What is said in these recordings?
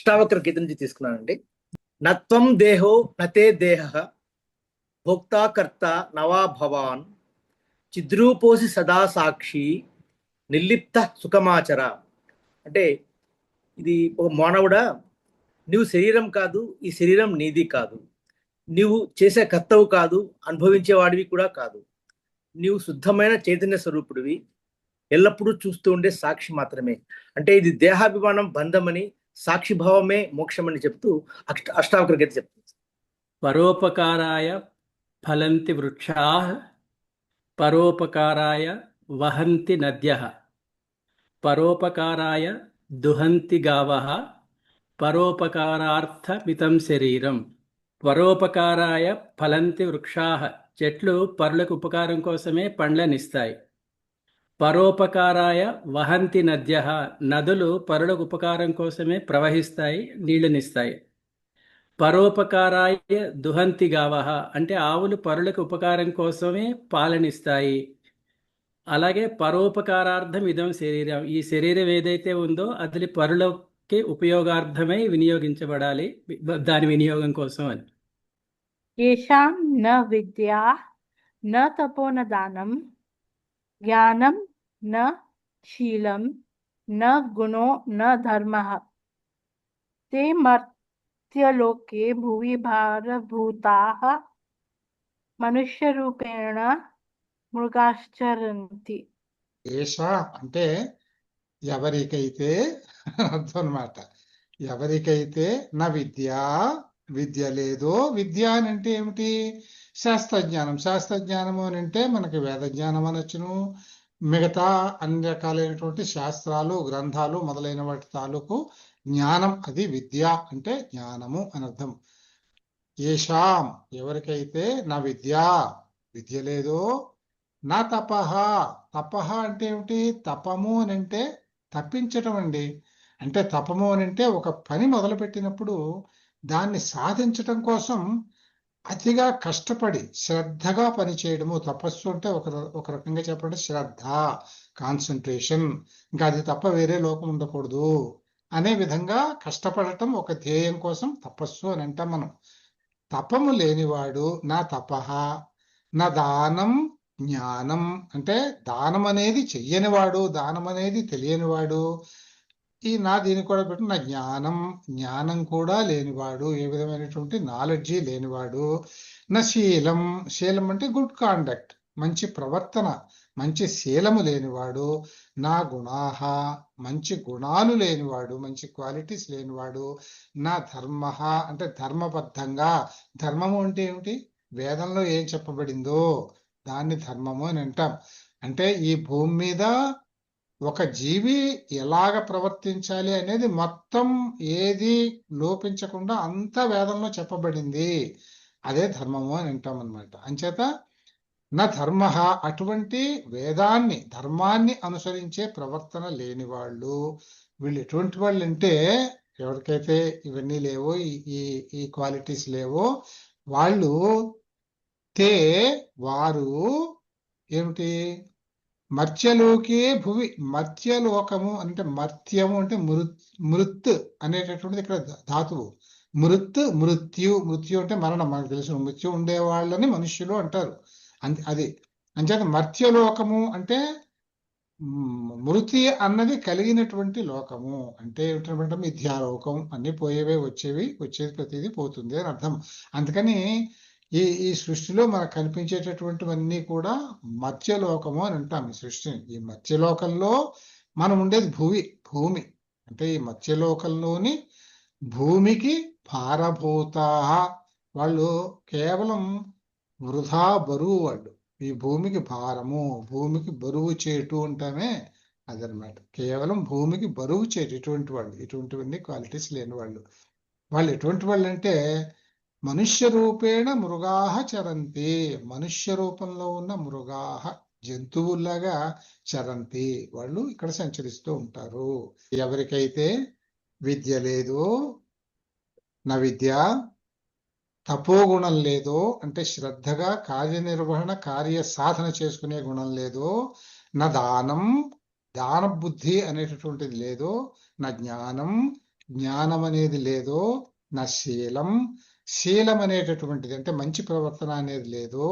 అష్టావక్ర గీత నుంచి తీసుకున్నానండి. నత్వం దేహో నతే దేహ భోక్తాకర్త నవా భవాన్ చిద్రూపోసి సదా సాక్షి నిర్లిప్త సుఖమాచర. అంటే ఇది ఒక మానవుడా, నువ్వు శరీరం కాదు, ఈ శరీరం నీది కాదు, నీవు చేసే కర్తవు కాదు, అనుభవించేవాడివి కూడా కాదు, నీవు శుద్ధమైన చైతన్య స్వరూపుడివి, ఎల్లప్పుడూ చూస్తూ ఉండే సాక్షి మాత్రమే. అంటే ఇది దేహాభిమానం బంధమని, సాక్షిభావమే మోక్షమని చెప్తూ అష్టావక్ర గీత చెప్తుంది. పరోపకారాయ ఫలంతి వృక్షాః పరోపకారాయ వహంతి నద్యః పరోపకారాయ దుహంతి గావః పరోపకారార్థమితం శరీరం. పరోపకారాయ ఫలంతి వృక్షాః, చెట్లు పరులకు ఉపకారం కోసమే పండ్లనిస్తాయి. పరోపకారాయ వహంతి నద్యః, నదులు పరులకు ఉపకారం కోసమే ప్రవహిస్తాయి, నీళ్ళనిస్తాయి. పరోపకారాయ దుహంతి గావః, అంటే ఆవులు పరులకు ఉపకారం కోసమే పాలనిస్తాయి. అలాగే పరోపకారార్థం ఇదం శరీరం, ఈ శరీరం ఏదైతే ఉందో అది పరులకి ఉపయోగార్థమై వినియోగించబడాలి, దాని వినియోగం కోసం అని. येषां न विद्या न तपो न दानं ज्ञानं न शीलं न गुणो न धर्मः ते मर्त्यलोके भुवि भारभूताः मनुष्यरूपेण మృగాశ్చరంతి. ఏషా అంటే ఎవరికైతే అర్థం అన్నమాట. ఎవరికైతే నా విద్య లేదో, విద్య అని అంటే ఏమిటి? శాస్త్రజ్ఞానం. శాస్త్రజ్ఞానము అని అంటే మనకి వేద జ్ఞానం అనొచ్చును, మిగతా అన్ని రకాలైనటువంటి శాస్త్రాలు, గ్రంథాలు మొదలైన వాటి తాలూకు జ్ఞానం, అది విద్య అంటే జ్ఞానము అని అర్థం. ఏషాం ఎవరికైతే నా విద్య లేదో, నా తపహ. తపహ అంటే ఏమిటి? తపము అని అంటే తప్పించటం అండి. అంటే తపము అని అంటే ఒక పని మొదలుపెట్టినప్పుడు దాన్ని సాధించటం కోసం అతిగా కష్టపడి శ్రద్ధగా పని చేయడము. తపస్సు అంటే ఒక రకంగా చెప్పాలంటే శ్రద్ధ, కాన్సన్ట్రేషన్, ఇంకా అది తప్ప వేరే లోకం ఉండకూడదు అనే విధంగా కష్టపడటం ఒక ధ్యేయం కోసం తపస్సు అని అంటాం మనం. తపము లేనివాడు నా తపహ. నా దానం జ్ఞానం అంటే దానం అనేది చెయ్యనివాడు, దానం అనేది తెలియనివాడు. దీన్ని కూడా పెట్టి నా జ్ఞానం కూడా లేనివాడు, ఏ విధమైనటువంటి నాలెడ్జి లేనివాడు. నా శీలం అంటే గుడ్ కాండక్ట్, మంచి ప్రవర్తన, మంచి శీలము లేనివాడు. నా గుణాహ మంచి గుణాలు లేనివాడు, మంచి క్వాలిటీస్ లేనివాడు. నా ధర్మ అంటే ధర్మబద్ధంగా. ధర్మము అంటే ఏమిటి? వేదంలో ఏం చెప్పబడిందో దాన్ని ధర్మము అని అంటాం. అంటే ఈ భూమి మీద ఒక జీవి ఎలాగ ప్రవర్తించాలి అనేది మొత్తం ఏది లోపించకుండా అంతా వేదంలో చెప్పబడింది, అదే ధర్మము అని అంటాం అన్నమాట. అంచేత నా ధర్మ, అటువంటి ధర్మాన్ని అనుసరించే ప్రవర్తన లేని వాళ్ళు. వీళ్ళు ఎటువంటి వాళ్ళు అంటే, ఎవరికైతే ఇవన్నీ లేవో, ఈ క్వాలిటీస్ లేవో, వాళ్ళు వారు ఏమిటి? మర్త్యలోకే భువి. మర్త్యలోకము అంటే మర్త్యము అంటే మృత్ అనేటటువంటిది ఇక్కడ ధాతువు. మృత్యు అంటే మరణం. మనకు తెలుసు, మృత్యు ఉండే వాళ్ళని మనుష్యులు అంటారు. అది అంచేత మర్త్యలోకము అంటే మృతి అన్నది కలిగినటువంటి లోకము. అంటే ఏమిటంటే మిథ్యాలోకం, అన్ని పోయేవే వచ్చేది ప్రతిదీ పోతుంది అని అర్థం. అందుకని ఈ సృష్టిలో మనకు కనిపించేటటువంటివన్నీ కూడా మత్స్యలోకము అని అంటాం. ఈ సృష్టిని, ఈ మత్స్యలోకంలో మనం ఉండేది భూమి. అంటే ఈ మత్స్యలోకంలోని భూమికి భారభూతా. వాళ్ళు కేవలం వృధా బరువు. వాళ్ళు ఈ భూమికి భారము, భూమికి బరువు చేటు అంటామే, అదనమాట. కేవలం భూమికి బరువు చేటు ఇటువంటివన్నీ క్వాలిటీస్ లేని వాళ్ళు ఎటువంటి వాళ్ళు అంటే మనుష్య రూపేణ మృగాహ చరంతి. మనుష్య రూపంలో ఉన్న మృగాహ, జంతువుల్లాగా చరంతి, వాళ్ళు ఇక్కడ సంచరిస్తూ ఉంటారు. ఎవరికైతే విద్య లేదో, నా విద్య, తపోగుణం లేదో అంటే శ్రద్ధగా కార్యనిర్వహణ, కార్య సాధన చేసుకునే గుణం లేదో, నా దాన బుద్ధి అనేటటువంటిది లేదో, నా జ్ఞానం అనేది లేదో, నా శీలం, శీలం అనేటటువంటిది అంటే మంచి ప్రవర్తన అనేది లేదో,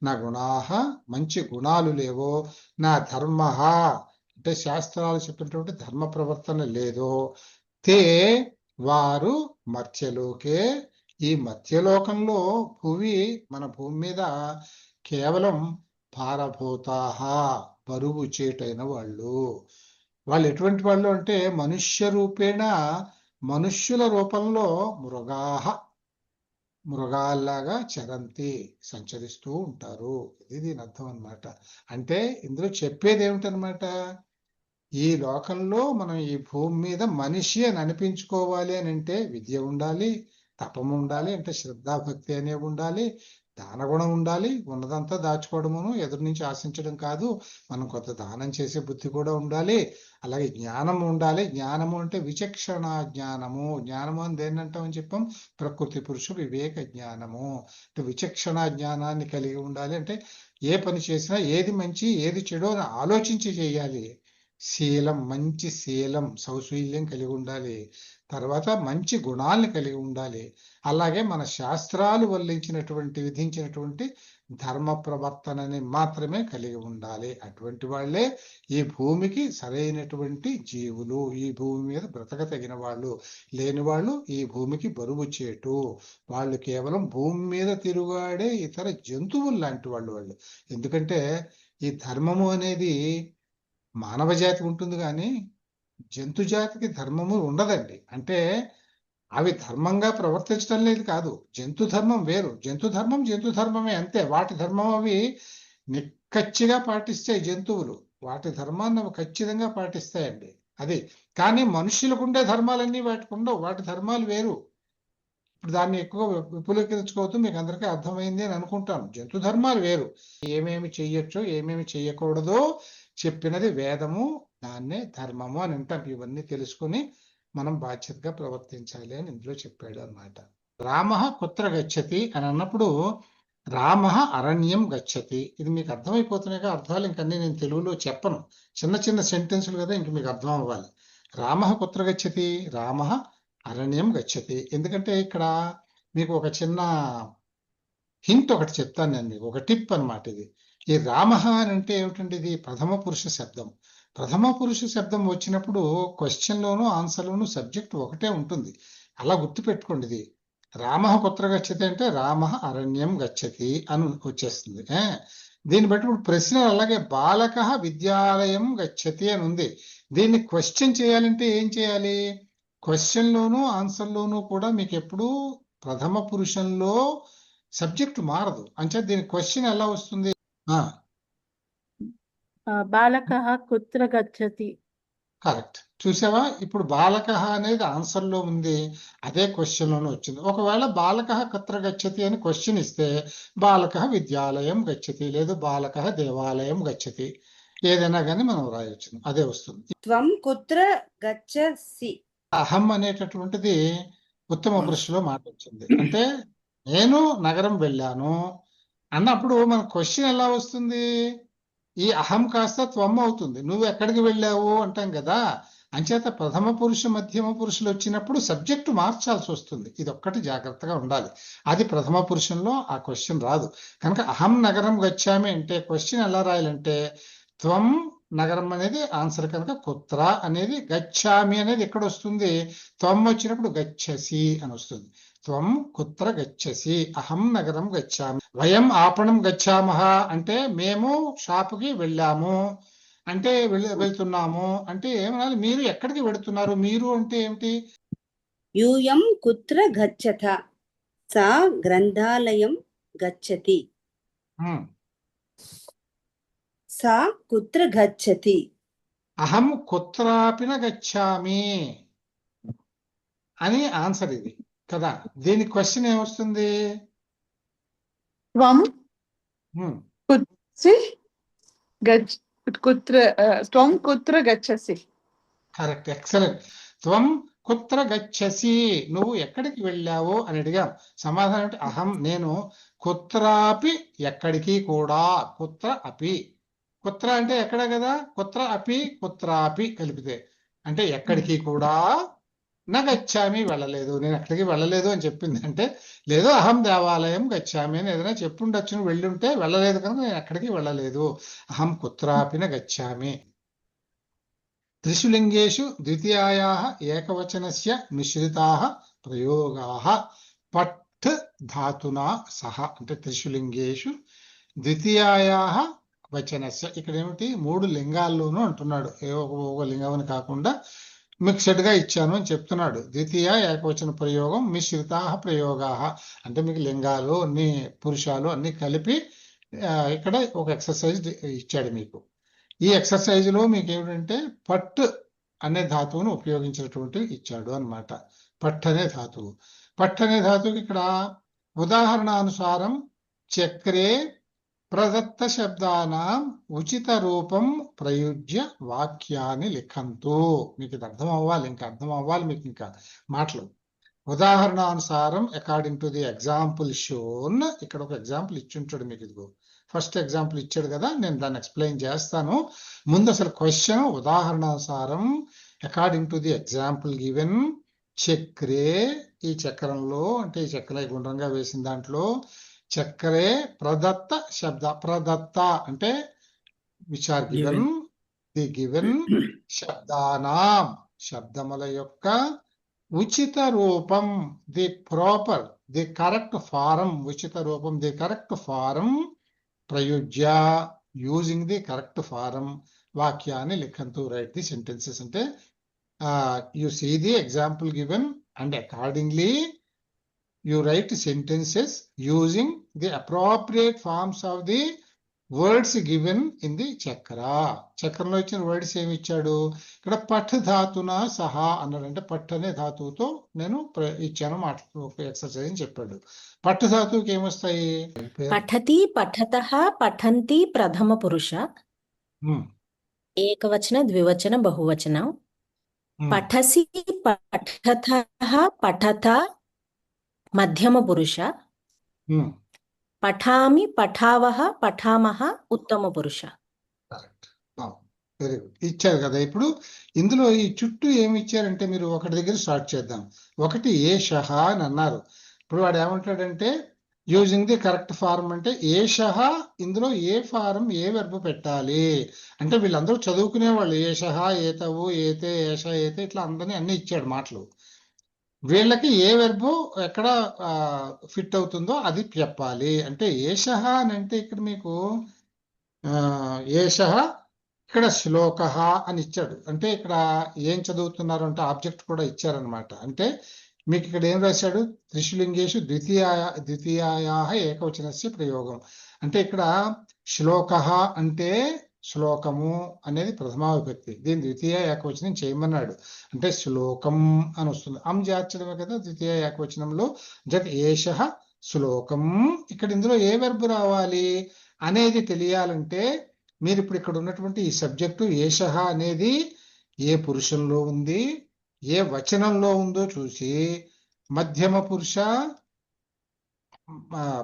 నా గుణాహ, మంచి గుణాలు లేవో, నా ధర్మ అంటే శాస్త్రాలు చెప్పినటువంటి ధర్మ ప్రవర్తన లేదో, తే వారు మర్త్యలోకే, ఈ మర్త్యలోకంలో మన భూమి మీద కేవలం భారభూతాహ, బరువు చేటైన వాళ్ళు ఎటువంటి వాళ్ళు అంటే మనుష్య రూపేణ, మనుష్యుల రూపంలో మృగాల్లాగా చరంతి, సంచరిస్తూ ఉంటారు. ఇది దీని అర్థం అన్నమాట. అంటే ఇందులో చెప్పేది ఏమిటనమాట, ఈ లోకంలో మనం ఈ భూమి మీద మనిషి అని అనిపించుకోవాలి అని అంటే విద్య ఉండాలి, తపము ఉండాలి, అంటే శ్రద్ధాభక్తి అనేవి ఉండాలి, దానగుణం ఉండాలి, ఉన్నదంతా దాచుకోవడమును ఎదురు నుంచి ఆశించడం కాదు, మనం కొంత దానం చేసే బుద్ధి కూడా ఉండాలి, అలాగే జ్ఞానము ఉండాలి. జ్ఞానము అంటే విచక్షణ జ్ఞానము. జ్ఞానము అని దేన్ని అంటామని చెప్పాం, ప్రకృతి పురుష వివేక జ్ఞానము. అంటే విచక్షణ జ్ఞానాన్ని కలిగి ఉండాలి. అంటే ఏ పని చేసినా ఏది మంచి ఏది చెడు అని ఆలోచించి చేయాలి. శీలం, మంచి శీలం, సౌశీల్యం కలిగి ఉండాలి. తర్వాత మంచి గుణాలను కలిగి ఉండాలి. అలాగే మన శాస్త్రాలు విధించినటువంటి ధర్మ ప్రవర్తనని మాత్రమే కలిగి ఉండాలి. అటువంటి వాళ్ళే ఈ భూమికి సరైనటువంటి జీవులు, ఈ భూమి మీద బ్రతకతగిన వాళ్ళు. లేని వాళ్ళు ఈ భూమికి బరువు చేటు, వాళ్ళు కేవలం భూమి మీద తిరుగాడే ఇతర జంతువులు లాంటి వాళ్ళు. ఎందుకంటే ఈ ధర్మము అనేది మానవ జాతికి ఉంటుంది కానీ జంతు జాతికి ధర్మము ఉండదండి. అంటే అవి ధర్మంగా ప్రవర్తించడం లేదు కాదు, జంతు ధర్మం వేరు. జంతు ధర్మమే అంతే. వాటి ధర్మం అవి నిక్కచ్చిగా పాటిస్తాయి. జంతువులు వాటి ధర్మాన్ని అవి ఖచ్చితంగా పాటిస్తాయండి. అది కానీ మనుషులకు ఉండే ధర్మాలన్నీ వాటికి ఉండవు. వాటి ధర్మాలు వేరు. ఇప్పుడు దాన్ని ఎక్కువ విపులీకరించుకోవద్దు, మీకు అందరికీ అర్థమైంది అని అనుకుంటాను. జంతు ధర్మాలు వేరు. ఏమేమి చెయ్యొచ్చో ఏమేమి చెయ్యకూడదో చెప్పినది వేదము, దాన్నే ధర్మము అని అంటాం. ఇవన్నీ తెలుసుకుని మనం బాధ్యతగా ప్రవర్తించాలి అని ఇందులో చెప్పాడు అన్నమాట. రామ కుత్ర గచ్చతి అని అన్నప్పుడు రామ అరణ్యం గచ్చతి, ఇది మీకు అర్థమైపోతున్నాయిగా. అర్థాలు ఇంకన్నీ నేను తెలుగులో చెప్పను, చిన్న చిన్న సెంటెన్సులు కదా, ఇంక మీకు అర్థం అవ్వాలి. రామ కుత్ర గచ్చతి, రామ అరణ్యం గచ్చతి. ఎందుకంటే ఇక్కడ మీకు ఒక చిన్న హింట్ ఒకటి చెప్తాను నేను మీకు, ఒక టిప్ అన్నమాట ఇది. ఈ రామ అని అంటే ఏమిటంటే ఇది ప్రథమ పురుష శబ్దం. ప్రథమ పురుష శబ్దం వచ్చినప్పుడు క్వశ్చన్లోను ఆన్సర్లోను సబ్జెక్ట్ ఒకటే ఉంటుంది. అలా గుర్తుపెట్టుకోండి. ఇది రామ కుత్ర గచ్చతి అంటే రామ అరణ్యం గచ్చతి అని వచ్చేస్తుంది. దీన్ని బట్టి ఇప్పుడు ప్రశ్న అలాగే బాలక విద్యాలయం గచ్చతి అని ఉంది. దీన్ని క్వశ్చన్ చేయాలంటే ఏం చేయాలి, క్వశ్చన్లోను ఆన్సర్లోను కూడా మీకు ఎప్పుడు ప్రథమ పురుషంలో సబ్జెక్ట్ మారదు. అంటే దీని క్వశ్చన్ ఎలా వస్తుంది, బాలకః కుత్ర గచ్చతి. కరెక్ట్. చూసావా, ఇప్పుడు బాలక అనేది ఆన్సర్ లో ఉంది, అదే క్వశ్చన్ లోనే వచ్చింది. ఒకవేళ బాలక కుత్ర గచ్చతి అని క్వశ్చన్ ఇస్తే బాలక విద్యాలయం గచ్చతి, లేదు బాలక దేవాలయం గచ్చతి, ఏదైనా కానీ మనం రాయొచ్చు, అదే వస్తుంది. త్వం కుత్ర గచ్చసి, అహం అనేటటువంటిది ఉత్తమ పురుషులో మాట వచ్చింది. అంటే నేను నగరం వెళ్ళాను అన్నప్పుడు మన క్వశ్చన్ ఎలా వస్తుంది, ఈ అహం కాస్త త్వం అవుతుంది. నువ్వు ఎక్కడికి వెళ్ళావు అంటాం కదా. అంచేత ప్రథమ పురుష మధ్యమ పురుషులు వచ్చినప్పుడు సబ్జెక్టు మార్చాల్సి వస్తుంది. ఇది ఒక్కటి జాగ్రత్తగా ఉండాలి. అది ప్రథమ పురుషంలో ఆ క్వశ్చన్ రాదు. కనుక అహం నగరం గచ్చామి అంటే క్వశ్చన్ ఎలా రాయాలంటే త్వం నగరం అనేది ఆన్సర్, కనుక కుత్ర అనేది, గచ్చామి అనేది ఎక్కడ వస్తుంది, త్వం వచ్చినప్పుడు గచ్చసి అని వస్తుంది. త్వం కుత్ర గచ్చసి, అహం నగరం గచ్చామి. వయం ఆపణం గచ్చామహ అంటే మేము షాపుకి వెళ్ళాము అంటే వెళ్తున్నాము అంటే ఏమనాలి, మీరు ఎక్కడికి వెళుతున్నారు, మీరు అంటే ఏమిటి. యూయం కుత్ర గచ్చత, సా గ్రంథాలయం గచ్చతి, సా కుత్ర గచ్చతి. అహం కుత్రాపిన గచ్చామి అని ఆన్సర్ ఇది కదా. దీని క్వశ్చన్ ఏమొస్తుంది, త్వం కుత్ర గచ్చసి. Correct, excellent. త్వం కుత్ర గచ్చసి, నువ్వు ఎక్కడికి వెళ్ళావు అని అడిగాం. సమాధానం అంటే అహం నేను, కుత్రాపి ఎక్కడికి కూడా, కుత్ర అపి, కుత్ర అంటే ఎక్కడ కదా, కుత్ర అపి కుత్రాపి కలిపితే అంటే ఎక్కడికి కూడా నా గచ్చామి వెళ్ళలేదు, నేను ఎక్కడికి వెళ్ళలేదు అని చెప్పింది. అంటే లేదు అహం దేవాలయం గచ్చామి అని ఏదైనా చెప్పుండొచ్చు, నువ్వు వెళ్ళుంటే వెళ్ళలేదు కనుక నేను ఎక్కడికి వెళ్ళలేదు. అహం కుత్రాపి న గచ్చామి. త్రిషు లింగేషు ద్వితీయాయాః ఏకవచనస్య మిశ్రితాః ప్రయోగాః పఠ్ ధాతునా సహ. అంటే త్రిషు లింగేషు ద్వితీయాయాః వచనస్య, ఇక్కడ ఏమిటి 3 లింగాల్లోనూ అంటున్నాడు. ఏ ఒక లింగం అని కాకుండా మిక్స్డ్ గా ఇచ్చాను అని చెప్తున్నాడు. ద్వితీయ ఏకవచన ప్రయోగం మిశ్రితాః ప్రయోగాః, అంటే మీకు లింగాలు అన్ని పురుషాలు అన్ని కలిపి ఇక్కడ ఒక ఎక్సర్సైజ్ ఇచ్చాడు మీకు. ఈ ఎక్సర్సైజ్ లో మీకు ఏమిటంటే పట్ అనే ధాతువును ఉపయోగించినటువంటి ఇచ్చాడు అన్నమాట. పట్ అనే ధాతువు. పట్ అనే ధాతువుకి ఇక్కడ ఉదాహరణానుసారం చక్రే ప్రదత్త శబ్దానాం ఉచిత రూపం ప్రయుజ్య వాక్యాన్ని లిఖంతు. మీకు ఇది అర్థం అవ్వాలి, ఇంకా అర్థం అవ్వాలి మీకు ఇంకా మాటలు. ఉదాహరణానుసారం according to the example shown, ఇక్కడ ఒక ఎగ్జాంపుల్ ఇచ్చుంటాడు మీకు. ఇదిగో ఫస్ట్ ఎగ్జాంపుల్ ఇచ్చాడు కదా, నేను దాన్ని ఎక్స్ప్లెయిన్ చేస్తాను. ముందు అసలు క్వశ్చన్ ఉదాహరణానుసారం according to the example given చక్రే, ఈ చక్రంలో అంటే ఈ చక్రం గుండ్రంగా వేసిన దాంట్లో చక్రే ప్రదత్త శబ్ద, ప్రదత్త అంటే which are given, the given శబ్దానాం శబ్దముల యొక్క ఉచిత రూపం, the proper, the correct form, ఉచిత రూపం ది కరెక్ట్ ఫారం ప్రయుజ్య యూజింగ్ ది కరెక్ట్ ఫారం వాక్యాన్ని లిఖంతు, రైట్ ది సెంటెన్సెస్. అంటే you see the example given and accordingly you write sentences using the appropriate forms of the words given in the చక్ర. చక్రంలో ఇచ్చిన words ఏమి ఇచ్చాడు ఇక్కడ? పఠ్ ధాతున సహా అన్నాడు. అంటే పఠ్ అనే ధాతువుతో నేను ఇచ్చాను మాట, ఎక్సర్సైజ్ అని చెప్పాడు. పఠ్ ధాతువుకి ఏమొస్తాయి? పఠతి పఠతః పఠంతి ప్రథమ పురుష, ఏకవచన ద్వివచన బహువచన. పఠసి పఠతః పఠత మధ్యమ పురుష. పఠామి పఠావః పఠామః ఉత్తమ పురుష. వెరీ గుడ్, ఇచ్చారు కదా. ఇప్పుడు ఇందులో ఈ చుట్టూ ఏమి ఇచ్చారంటే మీరు ఒకటి దగ్గర స్టార్ట్ చేద్దాం. ఒకటి ఏషః అని అన్నారు. ఇప్పుడు వాడు ఏమంటాడంటే యూజింగ్ ది కరెక్ట్ ఫార్మ్, అంటే ఏషః ఇందులో ఏ ఫారం ఏ వెర్బ్ పెట్టాలి అంటే వీళ్ళందరూ చదువుకునే వాళ్ళు. ఏషః ఏతవు ఏతే ఏష ఏతే ఇట్లా అందరినీ అన్ని ఇచ్చాడు మాటలు. వీళ్ళకి ఏ వెర్బు ఎక్కడ ఫిట్ అవుతుందో అది చెప్పాలి. అంటే ఏషః అని అంటే ఇక్కడ మీకు ఏషః, ఇక్కడ శ్లోకః అని ఇచ్చాడు. అంటే ఇక్కడ ఏం చదువుతున్నారు అంటే ఆబ్జెక్ట్ కూడా ఇచ్చారనమాట. అంటే మీకు ఇక్కడ ఏం రాశాడు? త్రిషులింగేషు ద్వితీయాయాః ఏకవచనస్య ప్రయోగం. అంటే ఇక్కడ శ్లోకః అంటే శ్లోకము అనేది ప్రథమా విభక్తి, దీని ద్వితీయ ఏకవచనం చేయమన్నాడు. అంటే శ్లోకం అని వస్తుంది, అం చేర్చడమే కదా ద్వితీయ ఏకవచనంలో. జట్ ఏషః శ్లోకం. ఇక్కడ ఇందులో ఏ వెర్బ్ రావాలి అనేది తెలియాలంటే మీరు ఇప్పుడు ఇక్కడ ఉన్నటువంటి ఈ సబ్జెక్టు ఏషః అనేది ఏ పురుషంలో ఉంది, ఏ వచనంలో ఉందో చూసి మధ్యమ పురుష,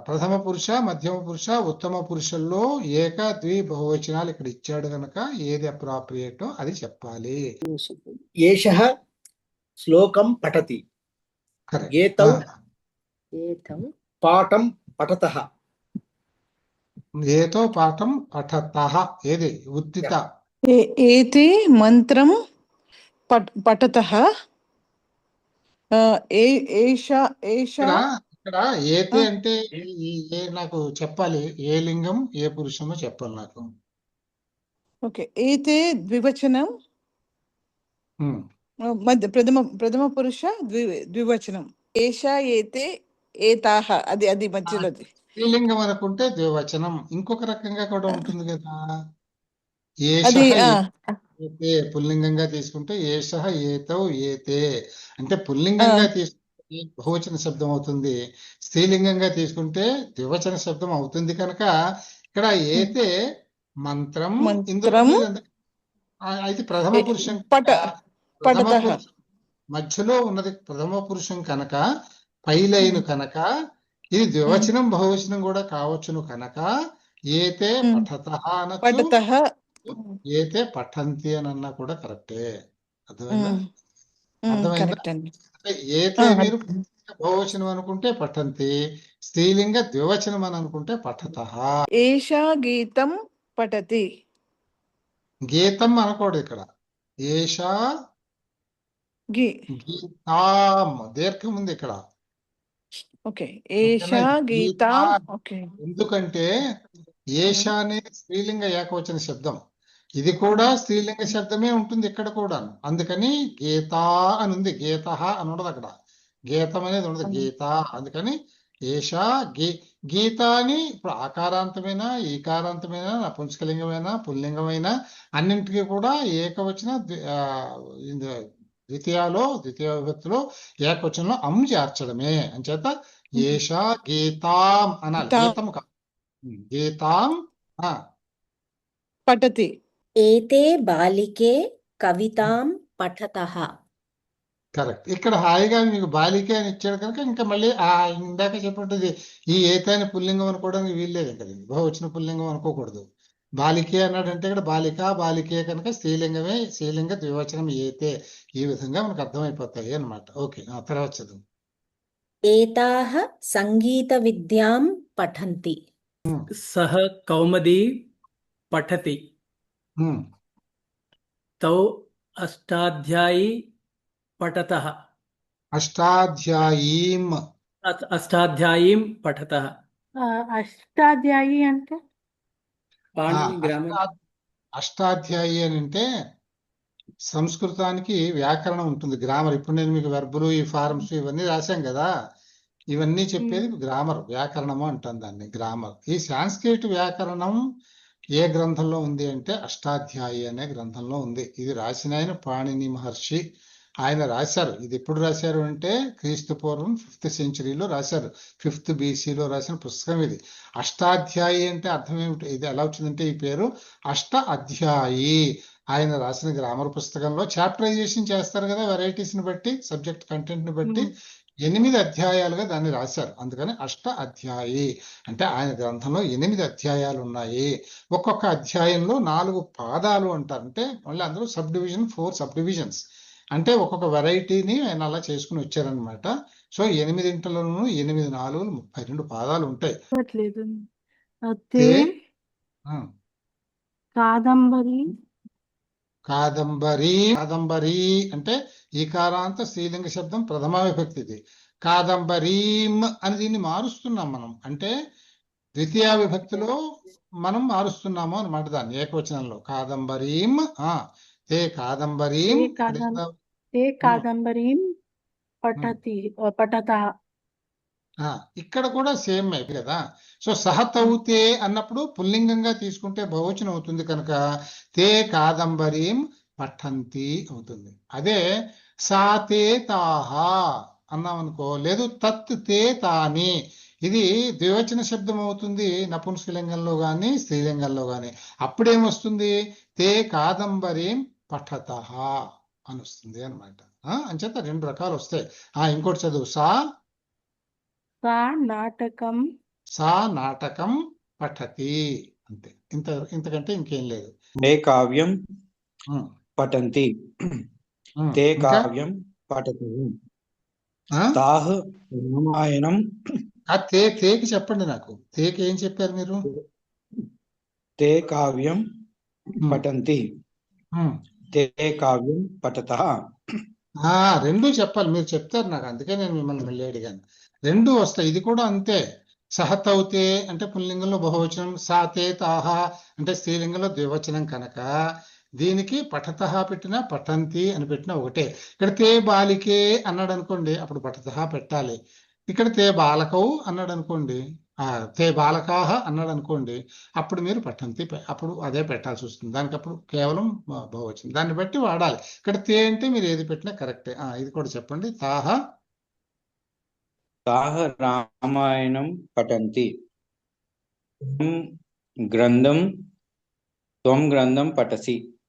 ప్రథమ పురుష, మధ్యమ పురుష, ఉత్తమ పురుషుల్లో ఏక ద్వి బహువచనాలు ఇక్కడ ఇచ్చాడు కనుక ఏది అప్రాప్రియేటో అది చెప్పాలి. ఏషః శ్లోకం పఠతి, కరెక్ట్. ఏతౌ పాఠం పఠతః, ఏతో పాఠం పఠతః, ఏది ఉత్తిత. ఏతే మంత్రం పఠతః. ఇక్కడ ఏతే అంటే ఏ నాకు చెప్పాలి, ఏ లింగం ఏ పురుషమో చెప్పాలి నాకు. ఓకే, ఏతే ద్వివచనం, ప్రథమ పురుష ద్వివచనం. ఏష ఏతే ఏతాహ, అది మధ్యలోది. స్త్రీలింగం అనుకుంటే ద్వివచనం. ఇంకొక రకంగా కూడా ఉంటుంది కదా, అది ఏతే పుల్లింగంగా తీసుకుంటే ఏషః ఏతౌ ఏతే అంటే పుల్లింగంగా తీసుకుంటే బహువచన శబ్దం అవుతుంది, స్త్రీలింగంగా తీసుకుంటే ద్వివచన శబ్దం అవుతుంది. కనుక ఇక్కడ ఏతే మంత్రం అయితే ప్రథమ పురుషం, మధ్యలో ఉన్నది ప్రథమ పురుషం కనుక పైలైన కనుక ఇది ద్వివచనం బహువచనం కూడా కావచ్చును. కనుక ఏతే పఠతః అనొచ్చు, ఏతే పఠంతి అని అన్నా కూడా కరెక్టే. అర్థమైందా? అర్థమైందా? కరెక్ట్ అండి. అంటే ఏతే ఆ, మీరు బహువచనం అనుకుంటే పఠంతి, స్త్రీలింగ ద్వివచనం అని అనుకుంటే పఠతః. ఏషా గీతం పఠతి. గీతం అనకూడదు ఇక్కడ. ఏషా గి గీతాం, దీర్ఘం ఉంది ఇక్కడ. ఓకే. ఓకేనా? ఏషా గీతా, గీతాం. ఓకే. ఎందుకంటే ఏష అనేది స్త్రీలింగ ఏకవచన శబ్దం, ఇది కూడా స్త్రీలింగ శబ్దమే ఉంటుంది ఇక్కడ కూడా. అందుకని గీత అని ఉంది, గీత అని ఉండదు అక్కడ. గీతం అనేది ఉండదు, గీత. అందుకని ఏష గీత అని ఇప్పుడు ఆకారాంతమైన, ఈకారాంతమైన, నపుంసకలింగమైన, పుల్లింగమైన అన్నింటికి కూడా ఏకవచన ద్వితీయ విభక్తిలో ఏకవచనంలో అమ్ చేర్చడమే. అంచేత ఏష గీతాం అనాలి, గీతాం. గీతం కాదు. గీతాం పఠతి. ఏతే బాలికే కవితాం పఠతః. కరెక్ట్. ఇక్కడ హాయిగా మీకు బాలికే అని ఇచ్చాడు కనుక ఇంకా మళ్ళీ ఇందాక చెప్పినట్టు ఈ ఏతాని పుల్లింగం అనుకోవడానికి వీల్లేదు. ఇంకా బహువచన పుల్లింగం అనుకోకూడదు. బాలికే అన్నాడంటే ఇక్కడ బాలికే కనుక స్త్రీలింగమే, స్త్రీలింగ ద్వివచనం ఏతే. ఈ విధంగా మనకు అర్థమైపోతాయి అన్నమాట. ఓకే, తర్వాత చదువు. ఏతాః సంగీత విద్యాం పఠంతి. సహ కౌమదీ పఠతి. తౌ అష్టాధ్యాయీ పఠతః. అష్టాధ్యాయీం. అష్టాధ్యాయీం పఠతః. అష్టాధ్యాయి అంటే పాణిని గ్రామర్. అష్టాధ్యాయి అని అంటే సంస్కృతానికి వ్యాకరణం ఉంటుంది, గ్రామర్. ఇప్పుడు నేను మీకు వెర్బులు, ఈ ఫార్మ్స్ ఇవన్నీ రాశాం కదా, ఇవన్నీ చెప్పేది గ్రామర్, వ్యాకరణము అంటాం దాన్ని, గ్రామర్. ఈ సాంస్క్రిట్ వ్యాకరణం ఏ గ్రంథంలో ఉంది అంటే అష్టాధ్యాయి అనే గ్రంథంలో ఉంది. ఇది రాసిన ఆయన పాణిని మహర్షి. ఆయన రాశారు. ఇది ఎప్పుడు రాశారు అంటే క్రీస్తు పూర్వం 5th సెంచరీలో రాశారు. 5th BCలో రాసిన పుస్తకం ఇది. అష్టాధ్యాయి అంటే అర్థం ఏమిటి? ఇది ఎలా వచ్చిందంటే ఈ పేరు అష్ట అధ్యాయి. ఆయన రాసిన గ్రామర్ పుస్తకంలో చాప్టరైజేషన్ చేస్తారు కదా, వెరైటీస్ ని బట్టి, సబ్జెక్ట్ కంటెంట్ ని బట్టి 8 అధ్యాయాలుగా దాన్ని రాశారు. అందుకని అష్ట అధ్యాయి అంటే ఆయన గ్రంథంలో 8 అధ్యాయాలు ఉన్నాయి. ఒక్కొక్క అధ్యాయంలో 4 పాదాలు అంటారు. అంటే మళ్ళీ అందులో సబ్ డివిజన్, 4 సబ్ డివిజన్స్. అంటే ఒక్కొక్క వెరైటీని ఆయన అలా చేసుకుని వచ్చారనమాట. సో 8 8 4 32 పాదాలు ఉంటాయి. కాదంబరి. కాదంబరి అంటే ఈకారాంత స్త్రీలింగ శబ్దం ప్రథమా విభక్తిది. కాదంబరీం అని దీన్ని మారుస్తున్నాం మనం. అంటే ద్వితీయ విభక్తిలో మనం మారుస్తున్నాము అన్నమాట దాన్ని ఏకవచనంలో. కాదంబరీం తే కాదంబరీం కాదంబరీం పఠతి పఠతః. ఇక్కడ కూడా సేమ్ కదా. సో సహతౌతే అన్నప్పుడు పుల్లింగంగా తీసుకుంటే బహువచనం అవుతుంది కనుక తే కాదంబరీం పఠంతి అవుతుంది. అదే సా తే తాహ అన్నాం అనుకో, లేదు తత్ తే తాని, ఇది ద్వివచన శబ్దం అవుతుంది నపుంసకలింగంలో గాని స్త్రీలింగంలో గాని. అప్పుడేమొస్తుంది? తే కాదంబరీం పఠతః అని వస్తుంది అనమాట. అంచేత 2 రకాలు వస్తాయి. ఇంకోటి చదువు. సా నాటకం పఠతి. అంతే, ఇంతకంటే ఇంకేం లేదు. తే కావ్యం పఠంతి. తే ఇంకా కావ్యం పఠతి. తాః రామాయణం. తేకి చెప్పండి నాకు. తేకి ఏం చెప్పారు మీరు? తే కావ్యం పఠంతి. తే కావ్యం పఠతః. 2 చెప్పాలి, మీరు చెప్తారు నాకు, అందుకే నేను మిమ్మల్ని మళ్ళీ అడిగాను. 2 వస్తాయి. ఇది కూడా అంతే. సహతౌతే అంటే పుల్లింగంలో బహువచనం, సాతే తాహ అంటే స్త్రీలింగంలో ద్వివచనం కనుక దీనికి పఠతః పెట్టినా పఠంతి అని పెట్టినా ఒకటే. ఇక్కడ తే బాలికే అన్నాడు అనుకోండి, అప్పుడు పఠతః పెట్టాలి. ఇక్కడ తే బాలకౌ అన్నాడు అనుకోండి, తే బాలకాహ అన్నాడు అనుకోండి, అప్పుడు మీరు పఠంతి అప్పుడు అదే పెట్టాల్సి వస్తుంది. దానికి అప్పుడు కేవలం బహువచనం, దాన్ని బట్టి వాడాలి. ఇక్కడ తే అంటే మీరు ఏది పెట్టినా కరెక్టే. ఇది కూడా చెప్పండి. తాహ రామాయణం పఠంతి. త్వం గ్రంథం పఠసి.